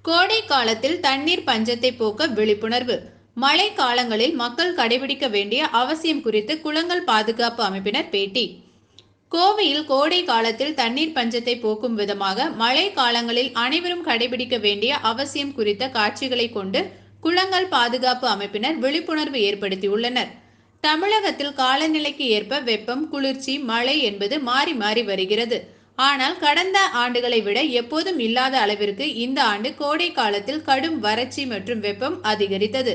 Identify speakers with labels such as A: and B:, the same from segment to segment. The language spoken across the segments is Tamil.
A: கோடை காலத்தில் தண்ணீர் பஞ்சத்தை போக்க விழிப்புணர்வு. மழை காலங்களில் மக்கள் கடைபிடிக்க வேண்டிய அவசியம் குறித்து குளங்கள் பாதுகாப்பு அமைப்பினர் பேட்டி. கோவையில் கோடை காலத்தில் தண்ணீர் பஞ்சத்தை போக்கும் விதமாக மழை காலங்களில் அனைவரும் கடைபிடிக்க வேண்டிய அவசியம் குறித்த காட்சிகளை கொண்டு குளங்கள் பாதுகாப்பு அமைப்பினர் விழிப்புணர்வு ஏற்படுத்தியுள்ளனர். தமிழகத்தில் காலநிலைக்கு ஏற்ப வெப்பம், குளிர்ச்சி, மழை என்பது மாறி மாறி வருகிறது. ஆனால் கடந்த ஆண்டுகளை விட எப்போதும் இல்லாத அளவிற்கு இந்த ஆண்டு கோடை காலத்தில் கடும் வறட்சி மற்றும் வெப்பம் அதிகரித்தது.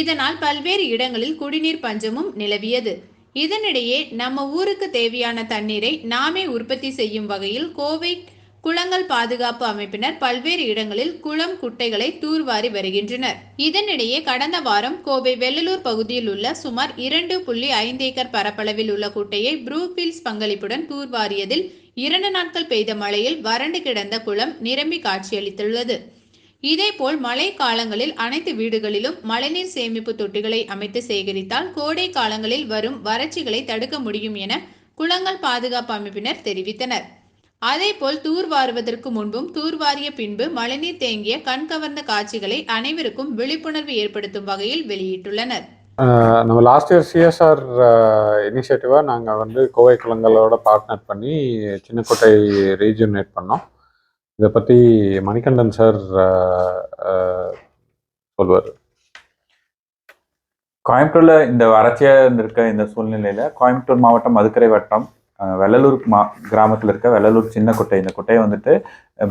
A: இதனால் பல்வேறு இடங்களில் குடிநீர் பஞ்சமும் நிலவியது. இதனிடையே நம்ம ஊருக்கு தேவையான தண்ணீரை நாமே உற்பத்தி செய்யும் வகையில் கோவை குளங்கள் பாதுகாப்பு அமைப்பினர் பல்வேறு இடங்களில் குளம், குட்டைகளை தூர்வாரி வருகின்றனர். இதனிடையே கடந்த வாரம் கோவை வெள்ளலூர் பகுதியில் உள்ள சுமார் 2.5 ஏக்கர் பரப்பளவில் உள்ள குட்டையை ப்ரூஃபீல்ட்ஸ் பங்களிப்புடன் தூர்வாரியதில் 2 நாட்கள் பெய்த மழையில் வறண்டு கிடந்த குளம் நிரம்பி காட்சியளித்துள்ளது. இதேபோல் மழை காலங்களில் அனைத்து வீடுகளிலும் மழைநீர் சேமிப்பு தொட்டிகளை அமைத்து சேகரித்தால் கோடை காலங்களில் வரும் வறட்சிகளை தடுக்க முடியும் என குளங்கள் பாதுகாப்பு அமைப்பினர் தெரிவித்தனர். அதேபோல் தூர்வாருவதற்கு முன்பும் தூர்வாரிய பின்பு மழைநீர் தேங்கிய கண்கவர்ந்த காட்சிகளை அனைவருக்கும் விழிப்புணர்வு ஏற்படுத்தும் வகையில் வெளியிட்டுள்ளனர்.
B: நம்ம லாஸ்ட் இயர் சிஎஸ்ஆர் இனிஷியேட்டிவாக நாங்கள் கோவை குளங்களோட பார்ட்னர் பண்ணி சின்னக்கோட்டை ரீஜியூனேட் பண்ணோம். இதை பற்றி மணிகண்டன் சார் சொல்வார்.
C: கோயம்புத்தூர்ல இந்த வறட்சியாக இருந்திருக்க இந்த சூழ்நிலையில கோயம்புத்தூர் மாவட்டம் மதுக்கரை வட்டம் வெள்ளலூர் கிராமத்தில் இருக்க வெள்ளலூர் சின்ன குட்டை, இந்த குட்டையை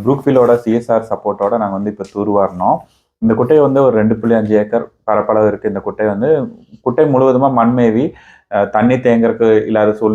C: ப்ரூக்ஃபீல்டோட சிஎஸ்ஆர் சப்போர்ட்டோட நாங்கள் இப்போ தூர்வாரினோம். இந்த குட்டை ஒரு 2.5 ஏக்கர் பரப்பளவு இருக்குது. இந்த குட்டை குட்டை முழுவதுமாக மண்மேவி தண்ணி தேங்கறதுக்கு இல்லாத சூழ்நிலை